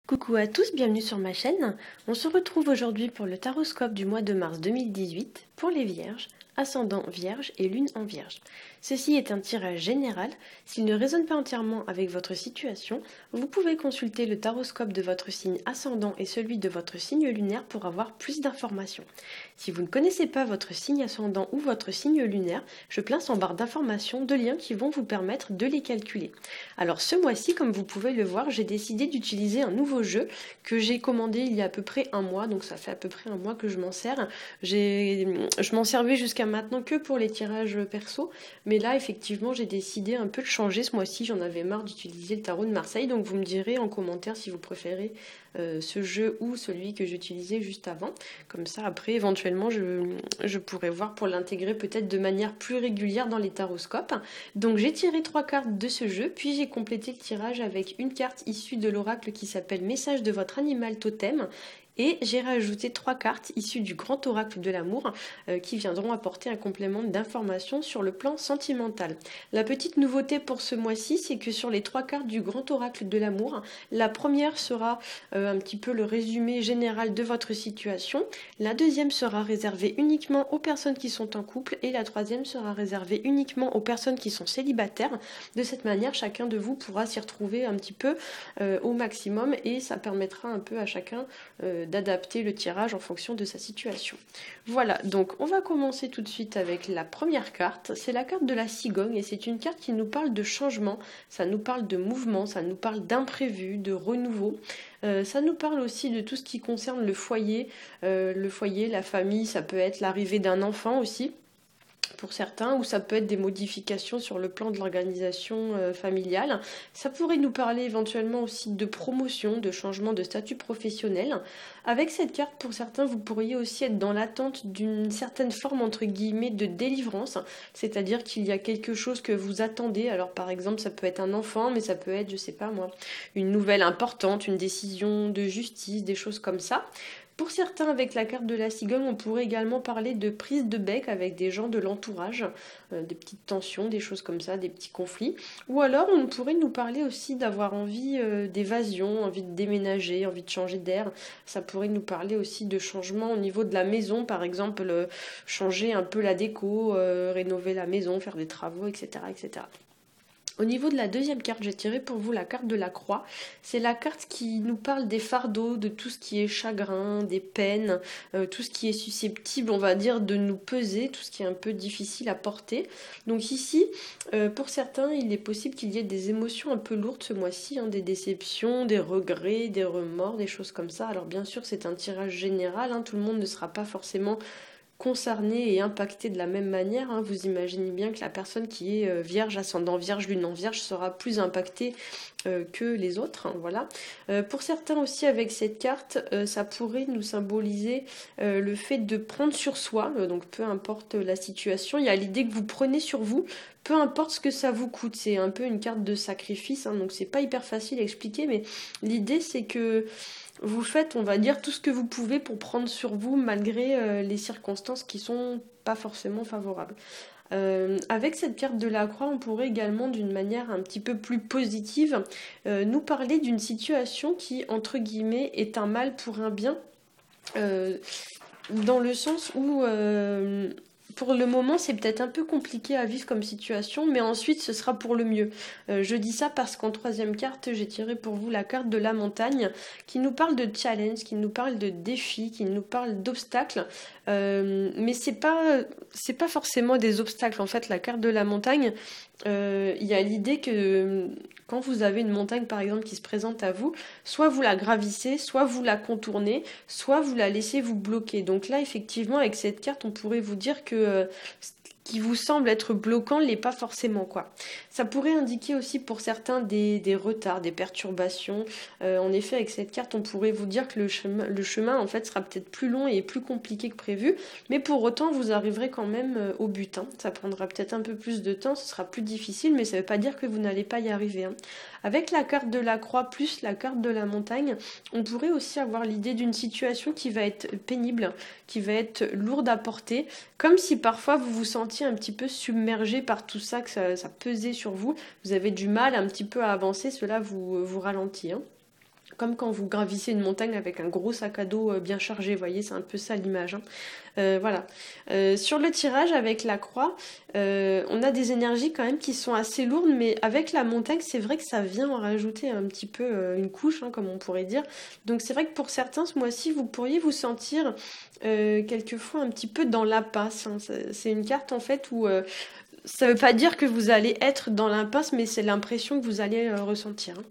Coucou à tous, bienvenue sur ma chaîne. On se retrouve aujourd'hui pour le taroscope du mois de mars 2018 pour les Vierges, ascendant Vierge et Lune en Vierge. Ceci est un tirage général. S'il ne résonne pas entièrement avec votre situation, vous pouvez consulter le taroscope de votre signe ascendant et celui de votre signe lunaire pour avoir plus d'informations. Si vous ne connaissez pas votre signe ascendant ou votre signe lunaire, je place en barre d'informations deux liens qui vont vous permettre de les calculer. Alors ce mois-ci, comme vous pouvez le voir, j'ai décidé d'utiliser un nouveau jeu que j'ai commandé il y a à peu près un mois, donc ça fait à peu près un mois que je m'en sers. Je m'en servais jusqu'à maintenant que pour les tirages perso, mais là effectivement j'ai décidé un peu de changer ce mois-ci, j'en avais marre d'utiliser le tarot de Marseille, donc vous me direz en commentaire si vous préférez ce jeu ou celui que j'utilisais juste avant. Comme ça après éventuellement je pourrais voir pour l'intégrer peut-être de manière plus régulière dans les taroscopes. Donc j'ai tiré 3 cartes de ce jeu, puis j'ai complété le tirage avec une carte issue de l'oracle qui s'appelle Message de votre animal totem. Et j'ai rajouté 3 cartes issues du grand oracle de l'amour qui viendront apporter un complément d'information sur le plan sentimental. La petite nouveauté pour ce mois-ci, c'est que sur les 3 cartes du grand oracle de l'amour, la première sera un petit peu le résumé général de votre situation, la deuxième sera réservée uniquement aux personnes qui sont en couple et la troisième sera réservée uniquement aux personnes qui sont célibataires. De cette manière, chacun de vous pourra s'y retrouver un petit peu au maximum et ça permettra un peu à chacun d'adapter le tirage en fonction de sa situation. Voilà, donc on va commencer tout de suite avec la première carte. C'est la carte de la cigogne et c'est une carte qui nous parle de changement, ça nous parle de mouvement, ça nous parle d'imprévu, de renouveau. Ça nous parle aussi de tout ce qui concerne le foyer, la famille, ça peut être l'arrivée d'un enfant aussi pour certains, ou ça peut être des modifications sur le plan de l'organisation familiale. Ça pourrait nous parler éventuellement aussi de promotion, de changement de statut professionnel. Avec cette carte, pour certains, vous pourriez aussi être dans l'attente d'une certaine forme, entre guillemets, de délivrance, c'est-à-dire qu'il y a quelque chose que vous attendez. Alors par exemple, ça peut être un enfant, mais ça peut être, je sais pas moi, une nouvelle importante, une décision de justice, des choses comme ça. Pour certains, avec la carte de la cigogne, on pourrait également parler de prise de bec avec des gens de l'entourage, des petites tensions, des choses comme ça, des petits conflits. Ou alors, on pourrait nous parler aussi d'avoir envie d'évasion, envie de déménager, envie de changer d'air. Ça pourrait nous parler aussi de changement au niveau de la maison, par exemple, changer un peu la déco, rénover la maison, faire des travaux, etc., etc. Au niveau de la deuxième carte, j'ai tiré pour vous la carte de la croix. C'est la carte qui nous parle des fardeaux, de tout ce qui est chagrin, des peines, tout ce qui est susceptible, on va dire, de nous peser, tout ce qui est un peu difficile à porter. Donc ici, pour certains, il est possible qu'il y ait des émotions un peu lourdes ce mois-ci, des déceptions, des regrets, des remords, des choses comme ça. Alors bien sûr, c'est un tirage général, tout le monde ne sera pas forcément concerné et impacté de la même manière. Vous imaginez bien que la personne qui est vierge, ascendant vierge, lune en vierge sera plus impactée que les autres. Voilà. Pour certains aussi avec cette carte, ça pourrait nous symboliser le fait de prendre sur soi, donc peu importe la situation, il y a l'idée que vous prenez sur vous, peu importe ce que ça vous coûte. C'est un peu une carte de sacrifice, donc c'est pas hyper facile à expliquer, mais l'idée c'est que vous faites, on va dire, tout ce que vous pouvez pour prendre sur vous malgré les circonstances qui sont pas forcément favorables. Avec cette carte de la croix, on pourrait également, d'une manière un petit peu plus positive, nous parler d'une situation qui, entre guillemets, est un mal pour un bien, euh, dans le sens où pour le moment, c'est peut-être un peu compliqué à vivre comme situation, mais ensuite, ce sera pour le mieux. Je dis ça parce qu'en troisième carte, j'ai tiré pour vous la carte de la montagne, qui nous parle de challenge, qui nous parle de défis, qui nous parle d'obstacles. Mais c'est pas forcément des obstacles. En fait, la carte de la montagne, il y a l'idée que quand vous avez une montagne, par exemple, qui se présente à vous, soit vous la gravissez, soit vous la contournez, soit vous la laissez vous bloquer. Donc là, effectivement, avec cette carte, on pourrait vous dire que ce qui vous semble être bloquant l'est pas forcément, quoi. Ça pourrait indiquer aussi pour certains des retards, des perturbations. En effet, avec cette carte, on pourrait vous dire que le chemin en fait sera peut-être plus long et plus compliqué que prévu, mais pour autant, vous arriverez quand même au but. Ça prendra peut-être un peu plus de temps, ce sera plus difficile, mais ça ne veut pas dire que vous n'allez pas y arriver. Avec la carte de la croix plus la carte de la montagne, on pourrait aussi avoir l'idée d'une situation qui va être pénible, qui va être lourde à porter, comme si parfois vous vous sentiez un petit peu submergé par tout ça, que ça pesait sur vous, vous avez du mal un petit peu à avancer, cela vous ralentit. Comme quand vous gravissez une montagne avec un gros sac à dos bien chargé, vous voyez, c'est un peu ça l'image, hein. Voilà. Sur le tirage avec la croix, on a des énergies quand même qui sont assez lourdes, mais avec la montagne, c'est vrai que ça vient en rajouter un petit peu une couche, hein, comme on pourrait dire. Donc c'est vrai que pour certains, ce mois-ci, vous pourriez vous sentir quelquefois un petit peu dans l'impasse, hein. C'est une carte en fait où ça ne veut pas dire que vous allez être dans l'impasse, mais c'est l'impression que vous allez ressentir, hein.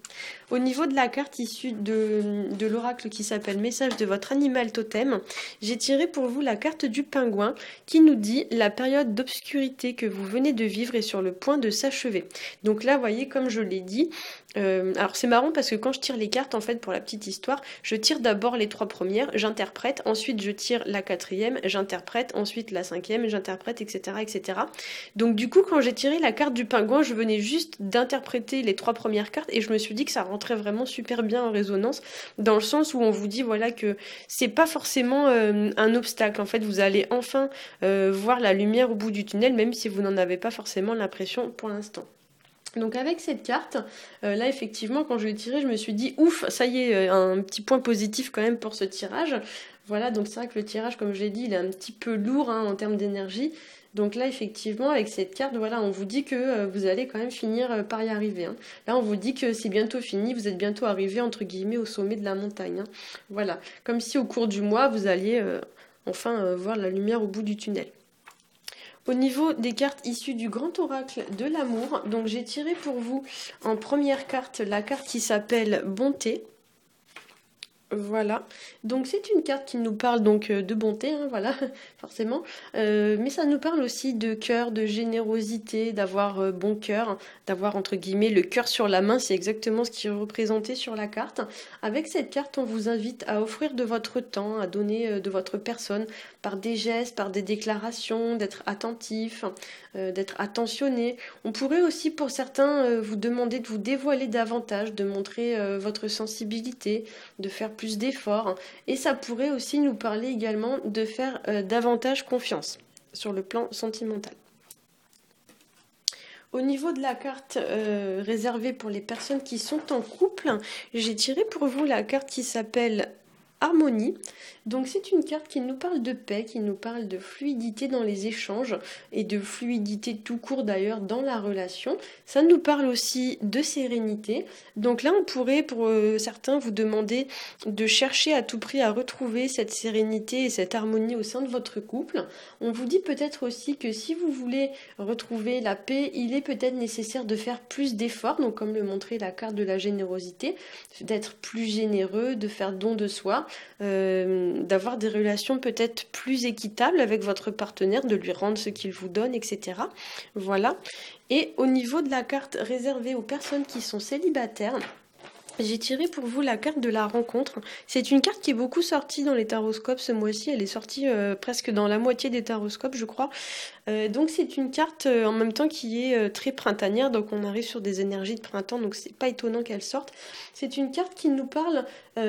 Au niveau de la carte issue de l'oracle qui s'appelle Message de votre animal totem, j'ai tiré pour vous la carte du pingouin qui nous dit la période d'obscurité que vous venez de vivre est sur le point de s'achever. Donc là, vous voyez, comme je l'ai dit, alors c'est marrant parce que quand je tire les cartes, en fait, pour la petite histoire, je tire d'abord les 3 premières, j'interprète, ensuite je tire la 4e, j'interprète, ensuite la 5e, j'interprète, etc., etc. Donc du coup, quand j'ai tiré la carte du pingouin, je venais juste d'interpréter les 3 premières cartes et je me suis dit que ça rentrait vraiment super bien en résonance, dans le sens où on vous dit voilà que c'est pas forcément un obstacle. En fait, vous allez enfin voir la lumière au bout du tunnel, même si vous n'en avez pas forcément l'impression pour l'instant. Donc avec cette carte, là effectivement quand je l'ai tirée, je me suis dit ouf, ça y est, un petit point positif quand même pour ce tirage. Voilà, donc c'est vrai que le tirage, comme je l'ai dit, il est un petit peu lourd, hein, en termes d'énergie. Donc là effectivement avec cette carte, voilà, on vous dit que vous allez quand même finir par y arriver, hein. Là on vous dit que c'est bientôt fini, vous êtes bientôt arrivé entre guillemets au sommet de la montagne, hein. Voilà, comme si au cours du mois vous alliez enfin voir la lumière au bout du tunnel. Au niveau des cartes issues du grand oracle de l'amour, donc j'ai tiré pour vous en première carte la carte qui s'appelle Bonté. Voilà, donc c'est une carte qui nous parle donc de bonté, hein, voilà, forcément, mais ça nous parle aussi de cœur, de générosité, d'avoir bon cœur, d'avoir entre guillemets le cœur sur la main, c'est exactement ce qui est représenté sur la carte. Avec cette carte, on vous invite à offrir de votre temps, à donner de votre personne, par des gestes, par des déclarations, d'être attentif, d'être attentionné. On pourrait aussi pour certains vous demander de vous dévoiler davantage, de montrer votre sensibilité, de faire plus d'efforts, et ça pourrait aussi nous parler également de faire davantage confiance sur le plan sentimental. Au niveau de la carte réservée pour les personnes qui sont en couple, j'ai tiré pour vous la carte qui s'appelle Harmonie. Donc c'est une carte qui nous parle de paix, qui nous parle de fluidité dans les échanges et de fluidité tout court d'ailleurs dans la relation. Ça nous parle aussi de sérénité. Donc là on pourrait pour certains vous demander de chercher à tout prix à retrouver cette sérénité et cette harmonie au sein de votre couple. On vous dit peut-être aussi que si vous voulez retrouver la paix, il est peut-être nécessaire de faire plus d'efforts, donc comme le montrait la carte de la générosité, d'être plus généreux, de faire don de soi, d'avoir des relations peut-être plus équitables avec votre partenaire, de lui rendre ce qu'il vous donne, etc. Voilà. Et au niveau de la carte réservée aux personnes qui sont célibataires, j'ai tiré pour vous la carte de la rencontre. C'est une carte qui est beaucoup sortie dans les taroscopes ce mois-ci. Elle est sortie presque dans la moitié des taroscopes, je crois. Donc c'est une carte en même temps qui est très printanière. Donc on arrive sur des énergies de printemps. Donc c'est pas étonnant qu'elle sorte. C'est une carte qui nous parle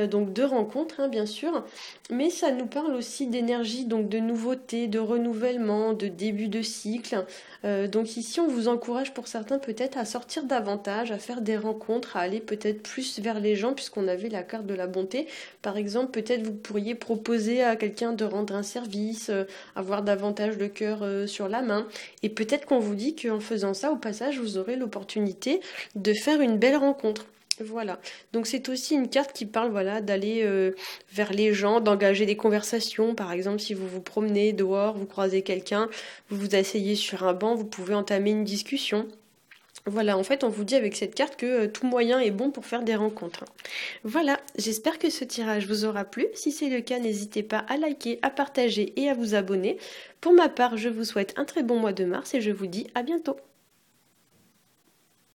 donc de rencontre, hein, bien sûr. Mais ça nous parle aussi d'énergie, donc de nouveauté, de renouvellement, de début de cycle. Donc ici on vous encourage pour certains peut-être à sortir davantage, à faire des rencontres, à aller peut-être plus vers les gens puisqu'on avait la carte de la bonté. Par exemple, peut-être vous pourriez proposer à quelqu'un de rendre un service, avoir davantage le cœur sur la main. Et peut-être qu'on vous dit qu'en faisant ça, au passage, vous aurez l'opportunité de faire une belle rencontre. Voilà, donc c'est aussi une carte qui parle voilà, d'aller vers les gens, d'engager des conversations. Par exemple, si vous vous promenez dehors, vous croisez quelqu'un, vous vous asseyez sur un banc, vous pouvez entamer une discussion. Voilà, en fait, on vous dit avec cette carte que tout moyen est bon pour faire des rencontres. Voilà, j'espère que ce tirage vous aura plu. Si c'est le cas, n'hésitez pas à liker, à partager et à vous abonner. Pour ma part, je vous souhaite un très bon mois de mars et je vous dis à bientôt.